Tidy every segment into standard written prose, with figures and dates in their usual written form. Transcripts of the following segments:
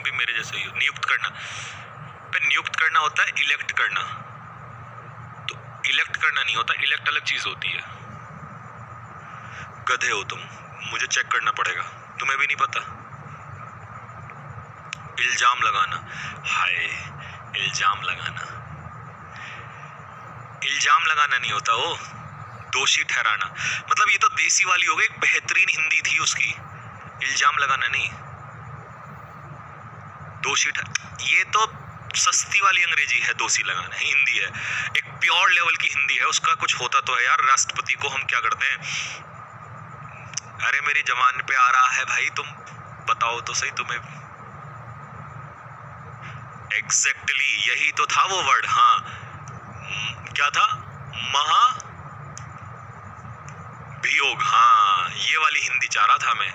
तुम भी मेरे जैसे ही हो। नियुक्त करना पे नियुक्त करना होता है इलेक्ट करना, तो इलेक्ट करना नहीं होता, इलेक्ट अलग चीज होती है। गधे हो तुम, मुझे चेक करना पड़ेगा, तुम्हें भी नहीं पता। इल्जाम लगाना, हाय इल्जाम लगाना, इल्जाम लगाना नहीं होता वो, दोषी ठहराना। मतलब ये तो देसी वाली हो गई, एक बेहतरीन हिंदी थी उसकी, इल्जाम लगाना नहीं, दोषी ये तो सस्ती वाली अंग्रेजी है, दोषी लगाना हिंदी है, एक प्योर लेवल की हिंदी है, उसका कुछ होता तो है यार। राष्ट्रपति को हम क्या करते हैं, अरे मेरी जवान पे आ रहा है भाई, तुम बताओ तो सही तुम्हें। एग्जैक्टली यही तो था वो वर्ड, हाँ क्या था, महाभियोग, हाँ ये वाली हिंदी चाह रहा था मैं,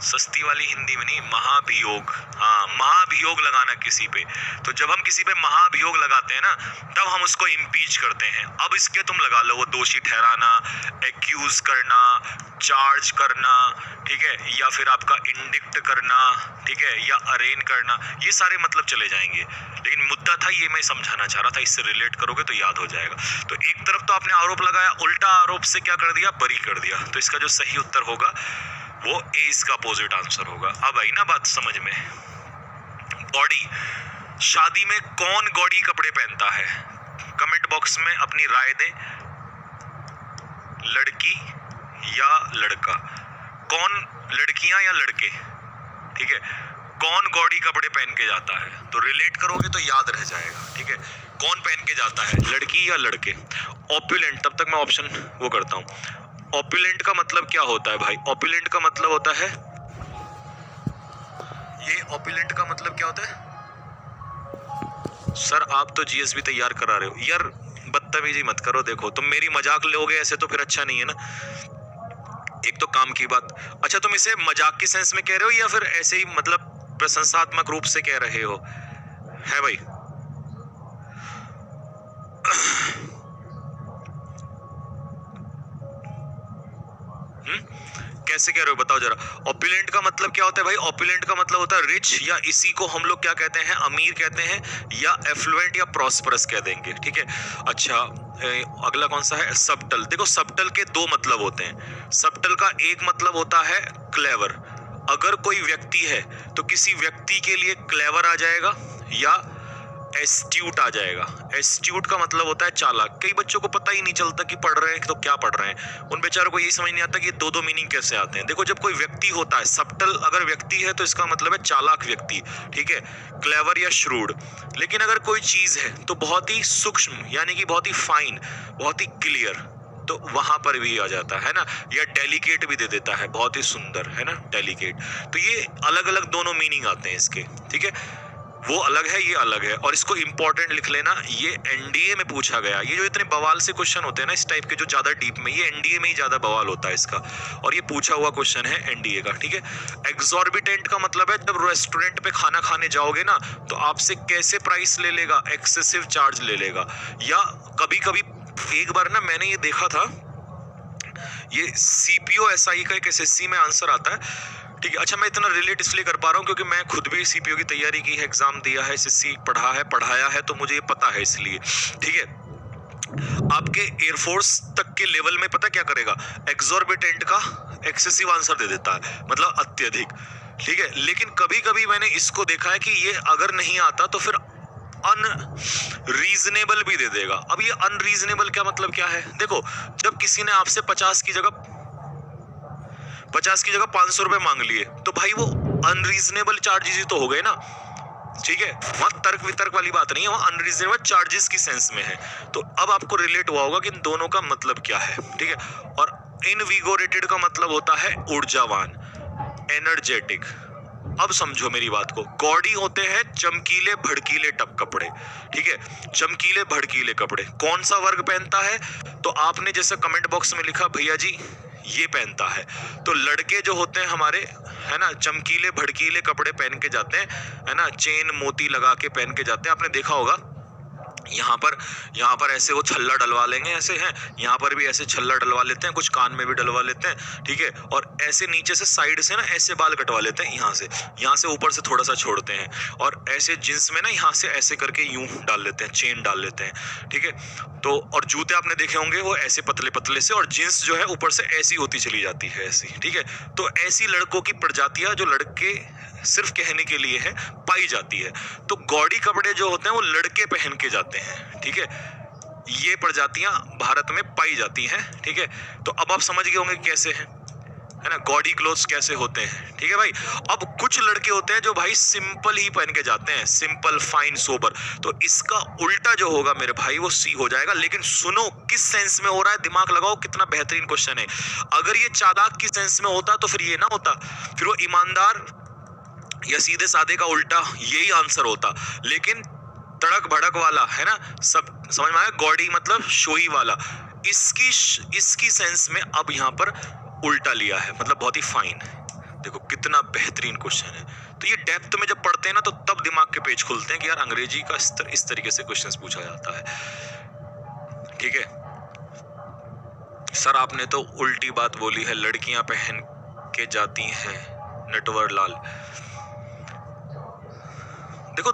सस्ती वाली हिंदी में नहीं, महाभियोग। हाँ महाभियोग लगाना किसी पे, तो जब हम किसी पे महाभियोग लगाते हैं ना, तब हम उसको इम्पीच करते हैं। अब इसके तुम लगा लो वो दोषी ठहराना, एक्यूज करना, चार्ज करना, ठीक है, या फिर आपका इंडिक्ट करना, ठीक है, या अरेन करना, ये सारे मतलब चले जाएंगे। लेकिन मुद्दा था ये, मैं समझाना चाह रहा था, इससे रिलेट करोगे तो याद हो जाएगा। तो एक तरफ तो आपने आरोप लगाया, उल्टा आरोप से क्या कर दिया, बरी कर दिया। तो इसका जो सही उत्तर होगा वो ए इसका अपोजिट आंसर होगा। अब आई ना बात समझ में। गॉडी, शादी में कौन गॉडी कपड़े पहनता है, कमेंट बॉक्स में अपनी राय दें। लड़की या लड़का, कौन, लड़कियां या लड़के, ठीक है, कौन गॉडी कपड़े पहन के जाता है, तो रिलेट करोगे तो याद रह जाएगा, ठीक है। कौन पहन के जाता है, लड़की या लड़के। ऑपुलेंट, तब तक मैं ऑप्शन वो करता हूं। ऑपुलेंट का मतलब क्या होता है भाई, ऑपुलेंट का मतलब होता है ये, ऑपुलेंट का मतलब क्या होता है, सर आप तो जीएस भी तैयार करा रहे हो यार, बदतमीजी मत करो। देखो तुम मेरी मजाक लोगे ऐसे तो फिर अच्छा नहीं है ना, एक तो काम की बात। अच्छा तुम इसे मजाक की सेंस में कह रहे हो या फिर ऐसे ही मतलब प्रशंसात्मक रूप से कह रहे हो, है भाई। कैसे कह रहे हो बताओ जरा। ऑपुलेंट का मतलब क्या होता है भाई, ऑपुलेंट का मतलब होता है रिच, या इसी को हम लोग क्या कहते हैं, अमीर कहते हैं, या एफ्लुएंट या प्रॉस्परस कह देंगे, ठीक है। अच्छा अगला कौन सा है, सबटल। देखो सबटल के दो मतलब होते हैं। सबटल का एक मतलब होता है क्लेवर, अगर कोई व्यक्ति है तो किसी व्यक्ति के लिए क्लेवर आ जाएगा, या एस्ट्यूट आ जाएगा। एस्ट्यूट का मतलब होता है चालाक। कई बच्चों को पता ही नहीं चलता कि पढ़ रहे हैं तो क्या पढ़ रहे हैं, उन बेचारों को यही समझ नहीं आता कि दो दो मीनिंग कैसे आते हैं। देखो जब कोई व्यक्ति होता है, सबटल अगर व्यक्ति है तो इसका मतलब है चालाक व्यक्ति, ठीक है, क्लेवर या श्रूड। लेकिन अगर कोई चीज है तो बहुत ही सूक्ष्म, यानी कि बहुत ही फाइन, बहुत ही क्लियर, तो वहां पर भी आ जाता है ना। या डेलिकेट भी दे देता है, बहुत ही सुंदर, है ना, डेलिकेट। तो ये अलग अलग दोनों मीनिंग आते हैं इसके, ठीक है, वो अलग है ये अलग है। और इसको इंपॉर्टेंट लिख लेना, ये एनडीए में पूछा गया। ये जो इतने बवाल से क्वेश्चन होते हैं ना इस टाइप के, जो ज्यादा डीप में, ये एनडीए में ही ज्यादा बवाल होता है इसका, और ये पूछा हुआ क्वेश्चन है एनडीए का, ठीक है। एक्सॉर्बिटेंट का मतलब है जब रेस्टोरेंट पे खाना खाने जाओगे ना तो आपसे कैसे प्राइस ले लेगा, एक्सेसिव चार्ज ले लेगा। या कभी कभी एक बार ना मैंने ये देखा था, ये सीपीओ एसआई का एक एसएससी में आंसर आता है, ठीक है। अच्छा मैं इतना रिलेट इसलिए कर पा रहा हूँ क्योंकि मैं खुद भी सीपीओ की तैयारी की है, एग्जाम दिया है, एसएससी पढ़ा है, पढ़ाया है, तो मुझे ये पता है इसलिए, ठीक है। आपके एयरफोर्स तक के लेवल में पता क्या करेगा, एक्सॉर्बिटेंट का एक्सेसिव आंसर दे देता है, मतलब अत्यधिक, ठीक है। लेकिन कभी कभी मैंने इसको देखा है कि ये अगर नहीं आता तो फिर अनरीजनेबल भी दे देगा। अब ये अनरीजनेबल क्या मतलब क्या है, देखो जब किसी ने आपसे 50 की जगह 500 रुपए मांग लिए तो भाई वो अनरीजनेबल चार्जेस ही तो हो गए ना, ठीक है। वहां तर्क वितर्क वाली बात नहीं है, वहां अनरीजनेबल चार्जेस की सेंस में है। तो अब आपको रिलेट हुआ होगा कि इन दोनों का मतलब क्या है, ठीक है। और इनविगोरेटेड का मतलब होता है ऊर्जावान, एनर्जेटिक। अब समझो मेरी बात को, गॉडी होते हैं चमकीले भड़कीले टप कपड़े, ठीक है, चमकीले भड़कीले कपड़े। कौन सा वर्ग पहनता है, तो आपने जैसे कमेंट बॉक्स में लिखा भैया जी ये पहनता है, तो लड़के जो होते हैं हमारे, है ना, चमकीले भड़कीले कपड़े पहन के जाते हैं, है ना, चेन मोती लगा के पहन के जाते हैं। आपने देखा होगा यहाँ पर ऐसे वो छल्ला डलवा लेंगे, ऐसे हैं, यहाँ पर भी ऐसे छल्ला डलवा लेते हैं, कुछ कान में भी डलवा लेते हैं, ठीक है, और ऐसे नीचे से साइड से ना ऐसे बाल कटवा लेते हैं, यहाँ से ऊपर से थोड़ा सा छोड़ते हैं, और ऐसे जींस में ना यहाँ से ऐसे करके यूं डाल लेते हैं, चेन डाल लेते हैं, ठीक है। तो और जूते आपने देखे होंगे वो ऐसे पतले पतले से, और जींस जो है ऊपर से ऐसी होती चली जाती है, ऐसी, ठीक है। तो ऐसी लड़कों की प्रजातियां जो लड़के सिर्फ कहने के लिए है पाई जाती है। तो गॉडी कपड़े जो होते हैं वो लड़के पहन के जाते हैं, ठीक है। ये प्रजातियां भारत में पाई जाती हैं, ठीक है। तो अब आप समझ गए होंगे कैसे हैं, है ना, गॉडी क्लोथ्स कैसे होते हैं, ठीक है भाई। अब कुछ लड़के होते हैं जो भाई सिंपल ही पहन के जाते हैं, सिंपल, फाइन, सोबर। तो इसका उल्टा जो होगा मेरे भाई वो सी हो जाएगा। लेकिन सुनो किस सेंस में हो रहा है, दिमाग लगाओ, कितना बेहतरीन क्वेश्चन है। अगर ये चालाक की सेंस में होता तो फिर ये ना होता, फिर वो ईमानदार या सीधे साधे का उल्टा यही आंसर होता। लेकिन तड़क भड़क वाला, है ना, सब समझ में आया, गॉडी मतलब शोई वाला, इसकी सेंस में अब यहाँ पर उल्टा लिया है, मतलब बहुत ही फाइन। देखो कितना बेहतरीन क्वेश्चन है। तो ये डेप्थ में जब पढ़ते हैं ना तो तब दिमाग के पेज खुलते हैं कि यार अंग्रेजी का इस तरीके से क्वेश्चंस पूछा जाता है, ठीक है। सर आपने तो उल्टी बात बोली है, लड़कियां पहन के जाती हैं, नटवर लाल। देखो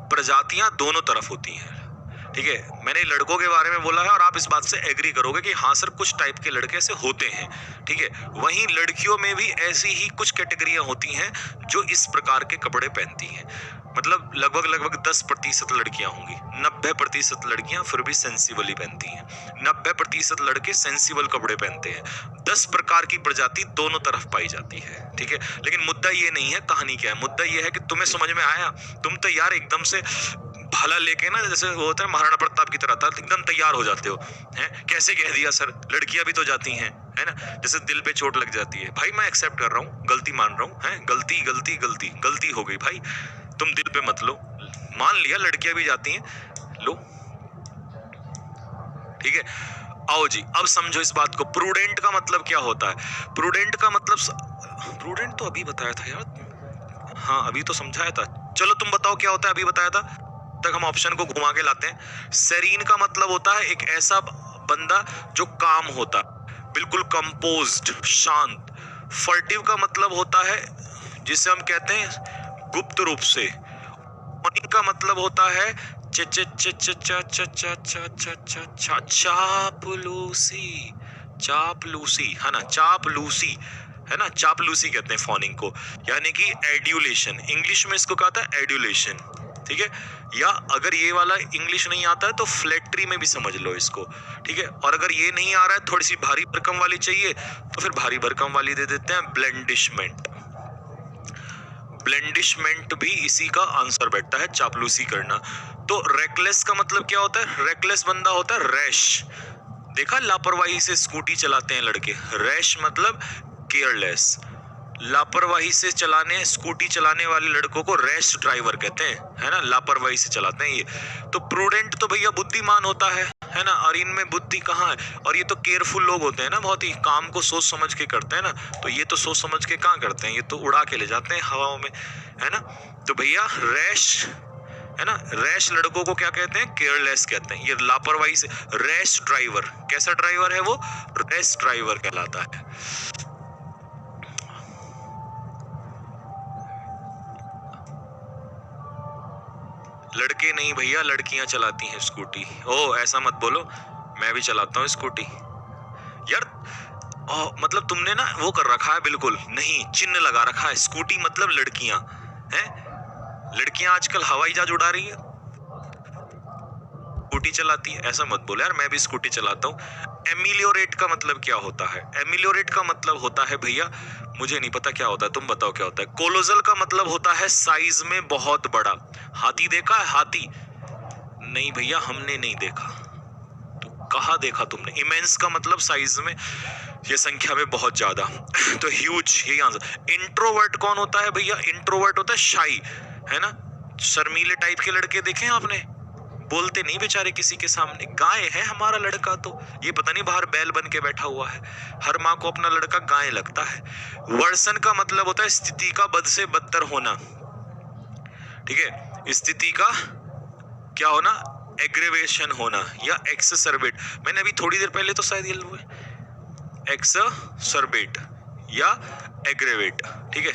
प्रजातियां दोनों तरफ होती हैं, ठीक है। मैंने लड़कों के बारे में बोला है और आप इस बात से एग्री करोगे कि हाँ सर कुछ टाइप के लड़के ऐसे होते हैं, ठीक है। वहीं लड़कियों में भी ऐसी ही कुछ कैटेगरियां होती हैं जो इस प्रकार के कपड़े पहनती हैं। मतलब लगभग 10% लड़कियां होंगी, 90% लड़कियां फिर भी सेंसिबली पहनती हैं, 90% लड़के सेंसिबल कपड़े पहनते हैं। 10 प्रकार की प्रजाति दोनों तरफ पाई जाती है, ठीक है। लेकिन मुद्दा ये नहीं है, कहानी क्या है, मुद्दा ये है कि तुम्हें समझ में आया। तुम तो यार एकदम से भाला लेके ना, जैसे वो होता है महाराणा प्रताप की तरह था, एकदम तैयार हो जाते हो, हैं, कैसे कह दिया सर, लड़कियां भी तो जाती हैं, है ना, जैसे दिल पे चोट लग जाती है। भाई मैं एक्सेप्ट कर रहा हूँ, गलती मान रहा हूँ, है, गलती हो गई भाई, तुम दिल पे मत लो, मान लिया लड़कियां भी जाती हैं, लो, ठीक है। आओ जी अब समझो इस बात को। प्रूडेंट का मतलब क्या होता है? प्रूडेंट का मतलब, प्रूडेंट तो अभी बताया था यार, हाँ अभी तो समझाया था। चलो तुम बताओ क्या होता है, अभी बताया था, तक हम ऑप्शन को घुमा के लाते हैं। सेरीन का मतलब होता है एक ऐसा बंदा जो काम होता, बिल्कुल कंपोज्ड, शांत। फर्टिव का मतलब होता है जिसे हम कहते हैं गुप्त रूप से। मॉर्निंग का मतलब होता है चापलूसी, है ना, चापलूसी, है ना, चापलूसी कहते हैं फॉनिंग को, यानी कि एड्यूलेशन, इंग्लिश में इसको कहता है एड्यूलेशन, ठीक है। या अगर ये वाला इंग्लिश नहीं आता है तो फ्लैटरी में भी समझ लो इसको, ठीक है। और अगर ये नहीं आ रहा है, थोड़ी सी भारी भरकम वाली चाहिए, तो फिर भारी भरकम वाली दे देते हैं, ब्लेंडिशमेंट। ब्लेंडिशमेंट भी इसी का आंसर बैठता है, चापलूसी करना। तो रेकलेस का मतलब क्या होता है? रेकलेस बंदा होता है रैश। देखा, लापरवाही से स्कूटी चलाते हैं लड़के, रैश मतलब केयरलेस। लापरवाही से स्कूटी चलाने वाले लड़कों को रैश ड्राइवर कहते हैं, है ना, लापरवाही से चलाते हैं ये। तो प्रूडेंट तो भैया बुद्धिमान होता है ना, और इनमें बुद्धि कहाँ है? और ये तो केयरफुल लोग होते हैं ना, बहुत ही काम को सोच समझ के करते हैं ना, तो ये तो सोच समझ के कहाँ करते हैं, ये तो उड़ा के ले जाते हैं हवाओं में, है ना। तो भैया रैश, है ना, रैश लड़कों को क्या कहते हैं? केयरलेस कहते हैं। ये लापरवाही से, रैश ड्राइवर, कैसा ड्राइवर है वो? रैश ड्राइवर कहलाता है। लड़के नहीं भैया, लड़कियां चलाती हैं स्कूटी। ओ ऐसा मत बोलो, मैं भी चलाता हूँ स्कूटी यार। मतलब तुमने ना वो कर रखा है, बिल्कुल नहीं, चिन्ह लगा रखा है, स्कूटी मतलब लड़कियां हैं। लड़कियां आजकल हवाई जहाज उड़ा रही है, स्कूटी चलाती है, ऐसा मत बोलो यार, मैं भी स्कूटी चलाता हूँ। एमिलियोरेट का मतलब क्या होता है? एमिलियोरेट का मतलब होता है भैया, मुझे नहीं पता क्या होता है, तुम बताओ क्या होता है। कोलोजल का मतलब होता है साइज में बहुत बड़ा। हाथी देखा है? हाथी नहीं भैया, हमने नहीं देखा, तो कहाँ देखा तुमने? इमेंस का मतलब साइज में, ये संख्या में बहुत ज्यादा तो ह्यूज, यही आंसर। इंट्रोवर्ट कौन होता है भैया? इंट्रोवर्ट होता है शाई, है ना, शर्मीले टाइप के लड़के देखे हैं आपने, बोलते नहीं बेचारे किसी के सामने। गाय है हमारा लड़का, तो ये पता नहीं बाहर बैल बन के बैठा हुआ है। हर माँ को अपना लड़का गाय लगता है। वर्सन का मतलब होता है स्थिति का बद से बदतर होना, ठीक है, स्थिति का क्या होना? एग्रेवेशन होना या एक्ससर्बेट। मैंने अभी थोड़ी देर पहले तो शायद ये एक्ससर्बेट या एग्रेवेट, ठीक है,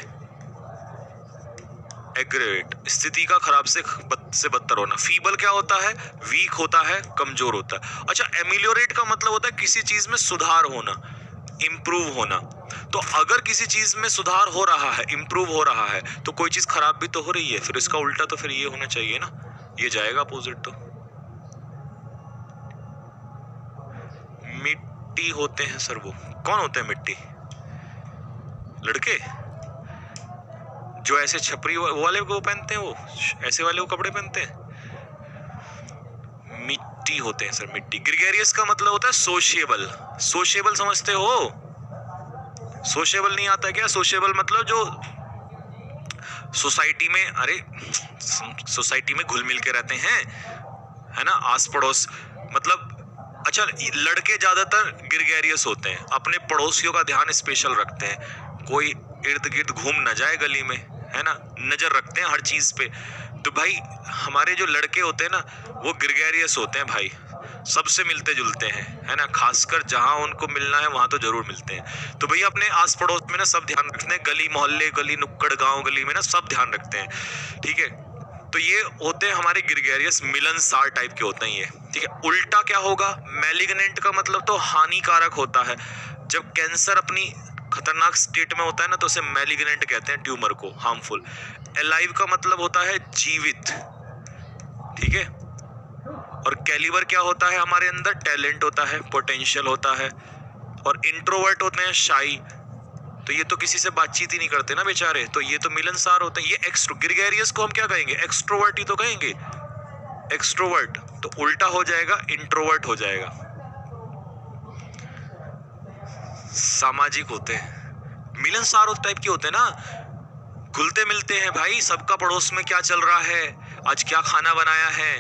एग्रेवेट, स्थिति का खराब से बदतर होना। फीबल क्या होता है? वीक होता है, कमजोर होता है। अच्छा, एमिलियोरेट का मतलब होता है किसी चीज में सुधार होना, इंप्रूव होना। तो अगर किसी चीज में सुधार हो रहा है, इंप्रूव हो रहा है, तो कोई चीज खराब भी तो हो रही है, फिर इसका उल्टा तो फिर ये होना चाहिए ना, ये जाएगा अपोजिट। तो मिट्टी होते हैं सर, वो कौन होते हैं मिट्टी? लड़के जो ऐसे छपरी वाले को पहनते हैं, वो ऐसे वाले वो कपड़े पहनते हैं, मिट्टी होते हैं सर, मिट्टी। ग्रेगरियस का मतलब होता है सोशिएबल। सोशिएबल समझते हो? सोशिएबल नहीं आता क्या? सोशिएबल मतलब जो सोसाइटी में, अरे सोसाइटी में घुल मिल के रहते हैं, है ना, आस पड़ोस, मतलब। अच्छा, लड़के ज्यादातर ग्रेगरियस होते हैं, अपने पड़ोसियों का ध्यान स्पेशल रखते हैं, कोई इर्द गिर्द घूम ना जाए गली में, है ना, नजर रखते हैं हर चीज पे। तो भाई हमारे जो लड़के होते हैं ना, वो ग्रेगरियस होते हैं भाई, सबसे मिलते जुलते हैं, है ना, खासकर जहां उनको मिलना है वहां तो जरूर मिलते हैं। तो भैया अपने आस पड़ोस में ना सब ध्यान रखते हैं, गली मोहल्ले, गली नुक्कड़, गांव गली में ना सब ध्यान रखते हैं, ठीक है। तो ये होते हैं हमारे ग्रेगरियस, मिलनसार टाइप के होते हैं ये, ठीक है। उल्टा क्या होगा? मैलिग्नेंट का मतलब तो हानिकारक होता है। जब कैंसर अपनी खतरनाक स्टेट में होता है ना, तो उसे मैलिग्नेंट कहते हैं, ट्यूमर को, हार्मफुल। एलाइव का मतलब होता है जीवित, ठीक है। और कैलिबर क्या होता है? हमारे अंदर टैलेंट होता है, पोटेंशियल होता है। और इंट्रोवर्ट होते हैं, शाई, तो ये तो किसी से बातचीत ही नहीं करते ना बेचारे, तो ये तो मिलनसार होते हैं। ये ग्रेगरियस को हम क्या कहेंगे? एक्सट्रोवर्ट ही तो कहेंगे, एक्सट्रोवर्ट। तो उल्टा हो जाएगा, इंट्रोवर्ट हो जाएगा। सामाजिक होते हैं, मिलनसार टाइप के होते हैं ना, घुलते मिलते हैं भाई, सबका पड़ोस में क्या चल रहा है, आज क्या खाना बनाया है,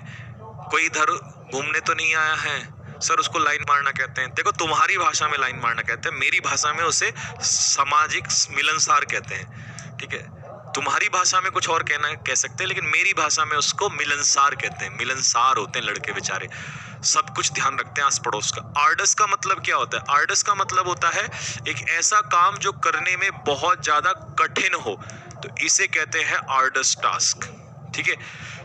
कोई इधर घूमने तो नहीं आया है, सर उसको लाइन मारना कहते हैं। देखो तुम्हारी भाषा में लाइन मारना कहते हैं, मेरी भाषा में उसे सामाजिक मिलनसार कहते हैं, ठीक है। तुम्हारी भाषा में कुछ और कह सकते हैं, लेकिन मेरी भाषा में उसको मिलनसार कहते हैं। मिलनसार होते हैं लड़के बेचारे, सब कुछ ध्यान रखते हैं आस पड़ोस का। आर्डस का मतलब क्या होता है? आर्डस का मतलब होता है एक ऐसा काम जो करने में बहुत ज्यादा कठिन हो, तो इसे कहते हैं आर्डस टास्क, ठीक है।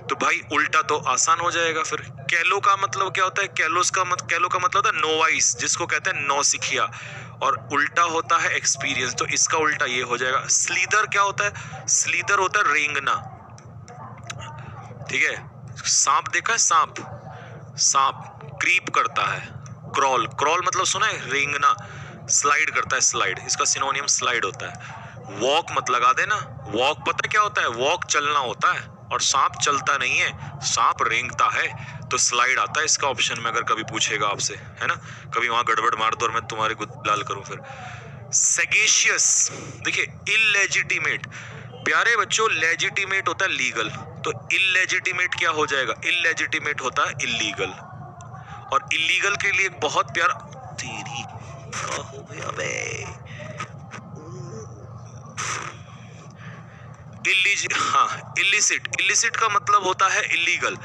तो भाई उल्टा तो आसान हो जाएगा फिर। कैलो का मतलब क्या होता है? कैलो का मतलब होता है नोवाइस, जिसको कहते हैं नौसिखिया, और उल्टा होता है एक्सपीरियंस, तो इसका उल्टा ये हो जाएगा। स्लीदर क्या होता है? स्लीदर होता है रेंगना, ठीक है। सांप देखा है? सांप क्रीप करता है, क्रॉल मतलब सुना है? रेंगना। स्लाइड करता है, स्लाइड, इसका सिनोनियम स्लाइड होता है। वॉक मत लगा देना, वॉक पता क्या होता है? वॉक चलना होता है, और सांप चलता नहीं है, सांप रेंगता है, तो स्लाइड आता है इसका ऑप्शन में, अगर कभी पूछेगा आपसे, है ना, कभी वहां गड़बड़ मार दो और मैं तुम्हारे को लाल करूं फिर। सेगेशियस, देखिए, इलेजिटिमेट, प्यारे बच्चों, लेजिटिमेट होता है लीगल, तो इलेजिटिमेट क्या हो जाएगा? इलेजिटिमेट होता है इलीगल। और इलीगल के लिए बहुत प्यारा, तेरी हो गया बे, इलिसिट का मतलब होता है इलीगल,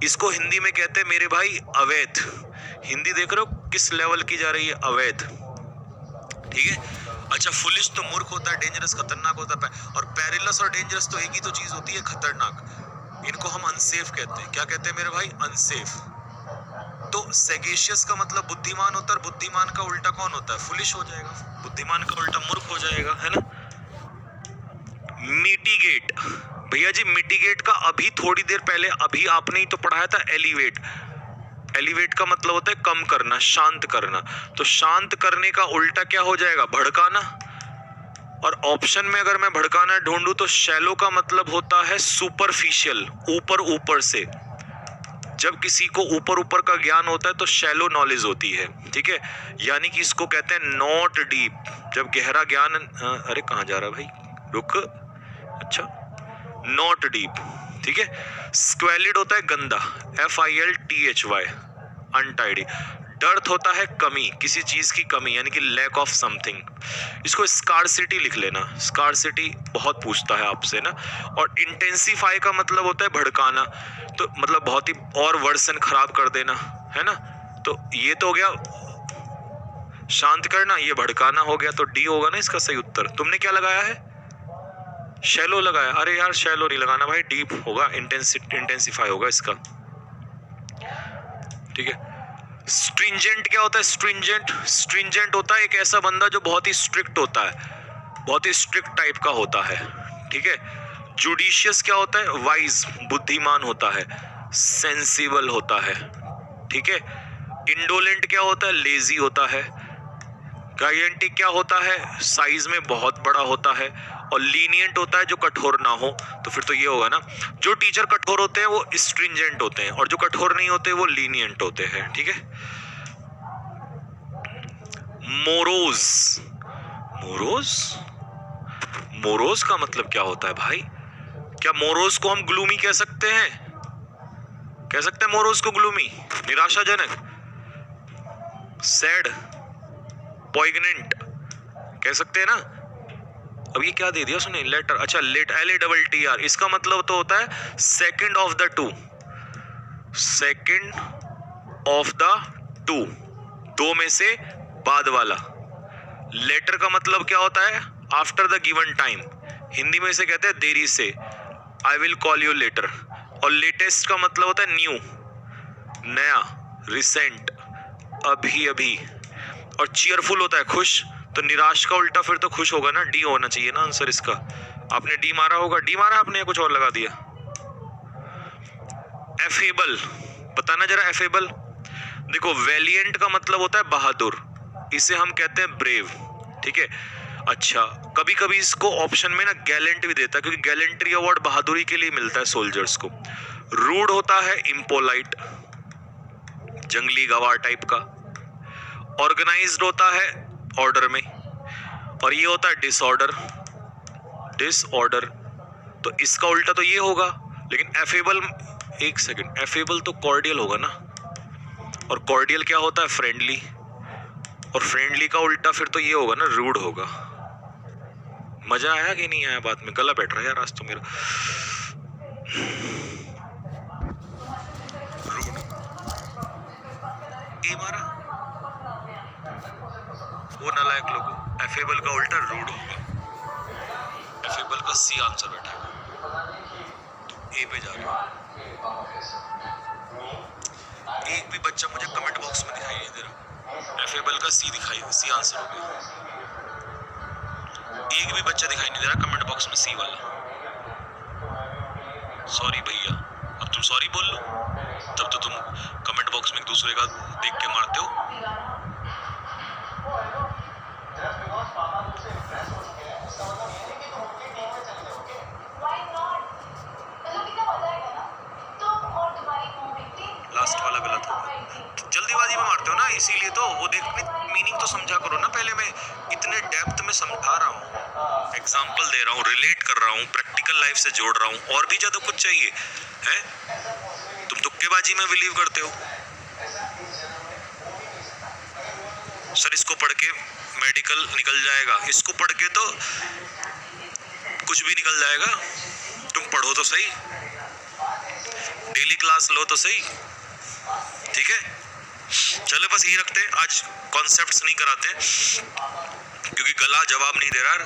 इसको हिंदी में कहते हैं मेरे भाई अवैध। हिंदी देख रहे हो किस लेवल की जा रही है? अवैध, ठीक है। अच्छा, फुलिश तो मूर्ख होता है, डेंजरस खतरनाक होता है, और पेरिलस और डेंजरस तो एक ही तो चीज होती है, खतरनाक। इनको हम अनसेफ कहते हैं। क्या कहते हैं मेरे भाई? अनसेफ। तो सेगेशियस का मतलब बुद्धिमान होता है, बुद्धिमान का उल्टा कौन होता है? फुलिश हो जाएगा, बुद्धिमान का उल्टा मूर्ख हो जाएगा, है ना। मिटिगेट, भैया जी मिटिगेट का अभी थोड़ी देर पहले अभी आपने ही तो पढ़ाया था एलिवेट। एलिवेट का मतलब होता है कम करना, शांत करना, तो शांत करने का उल्टा क्या हो जाएगा? भड़काना। और ऑप्शन में अगर मैं भड़काना ढूंढूं तो शैलो का मतलब होता है सुपरफिशियल, ऊपर से। जब किसी को ऊपर का ज्ञान होता है तो शैलो नॉलेज होती है, ठीक है, यानी कि इसको कहते हैं नॉट डीप, जब गहरा ज्ञान। अरे कहाँ जा रहा भाई, रुक, अच्छा, नॉट डीप, ठीक है। स्क्वेलिड होता है गंदा, FILTHY, अनटाइडी। डर्थ होता है कमी, किसी चीज की कमी, यानी कि लैक ऑफ समथिंग। इसको स्कार्सिटी लिख लेना, स्कार्सिटी बहुत पूछता है आपसे ना। और इंटेंसिफाई का मतलब होता है भड़काना, तो मतलब बहुत ही और वर्सन खराब कर देना, है ना। तो ये तो हो गया शांत करना, ये भड़काना हो गया, तो डी होगा ना इसका सही उत्तर। तुमने क्या लगाया है? शैलो लगाया। अरे यार शैलो नहीं लगाना भाई, डीप होगा, इंटेंसिफाई होगा इसका, ठीक है। स्ट्रिंजेंट क्या होता है? स्ट्रिंजेंट, स्ट्रिंजेंट होता है एक ऐसा बंदा जो बहुत ही स्ट्रिक्ट होता है, बहुत ही स्ट्रिक्ट टाइप का होता है, ठीक है। जुडिशियस क्या होता है? वाइज, बुद्धिमान होता है, सेंसिबल होता है, ठीक है। इंडोलेंट क्या होता है? लेजी होता है। गायेंटिक क्या होता है? साइज में बहुत बड़ा होता है। और लीनियंट होता है जो कठोर ना हो। तो फिर तो ये होगा ना, जो टीचर कठोर होते हैं वो स्ट्रिंजेंट होते हैं, और जो कठोर नहीं होते वो लीनियंट होते हैं, ठीक है। मोरोज, मोरोज, मोरोज का मतलब क्या होता है भाई? क्या मोरोज को हम ग्लूमी कह सकते हैं? कह सकते हैं मोरोज को ग्लूमी, निराशाजनक, सैड, पॉइग्नेंट, कह सकते हैं ना। अब ये क्या दे दिया उसने? लेटर, अच्छा लेट, LATTR, इसका मतलब तो होता है second of the two, second of the two, दो में से बाद वाला। लेटर का मतलब क्या होता है? After the given time, Hindi में इसे कहते हैं देरी से, I will call you later. और लेटेस्ट का मतलब होता है न्यू, नया, रिसेंट, अभी अभी। और चीयरफुल होता है खुश, तो निराश का उल्टा फिर तो खुश होगा ना, डी होना चाहिए ना आंसर इसका। आपने डी मारा होगा, डी मारा आपने या कुछ और लगा दिया? एफेबल, बताना जरा एफेबल। देखो वैलिएंट का मतलब होता है बहादुर, इसे हम कहते हैं ब्रेव, ठीक है। अच्छा, कभी कभी इसको ऑप्शन में ना गैलेंट भी देता है, क्योंकि गैलेंट्री अवार्ड बहादुरी के लिए मिलता है सोल्जर्स को। रूड होता है इम्पोलाइट, जंगली गवार टाइप का। ऑर्गेनाइज्ड होता है ऑर्डर में, और ये होता है डिसऑर्डर, डिसऑर्डर। तो इसका उल्टा तो ये होगा, लेकिन एफेबल, एक सेकंड, एफेबल तो कॉर्डियल होगा ना, और कॉर्डियल क्या होता है? फ्रेंडली, और फ्रेंडली का उल्टा फिर तो ये होगा ना, रूड होगा। मजा आया कि नहीं आया? बात में गला बैठ रहा है यार आज तो मेरा। रूड, ए मारा वो नालायक लोगों। एफेबल का उल्टा रूड होगा, एफेबल का सी आंसर बैठेगा, तो ए पे जा रहे हो। एक भी बच्चा मुझे कमेंट बॉक्स में दिखाई नहीं दे रहा, एफेबल का सी दिखाई, सी आंसर हो गया। एक भी बच्चा दिखाई नहीं दे रहा कमेंट बॉक्स में सी वाला। सॉरी भैया, अब तुम सॉरी बोल लो, तब तो तुम कमेंट बॉक्स में एक दूसरे का देख के मारते हो। लास्ट वाला गलत होगा, जल्दीबाजी में मारते हो ना, इसीलिए तो वो देखने मीनिंग तो समझा करो ना पहले। मैं इतने डेप्थ में समझा रहा हूँ, एग्जाम्पल दे रहा हूँ, रिलेट कर रहा हूँ, प्रैक्टिकल लाइफ से जोड़ रहा हूँ, और भी ज्यादा कुछ चाहिए है? तुम तुक्केबाजी में बिलीव करते हो। सर इसको पढ़ के मेडिकल निकल जाएगा, इसको पढ़ के तो कुछ भी निकल जाएगा। तुम पढ़ो तो सही, डेली क्लास लो तो सही, ठीक है। चलो बस यही रखते हैं, आज कॉन्सेप्ट्स नहीं कराते क्योंकि गला जवाब नहीं दे रहा।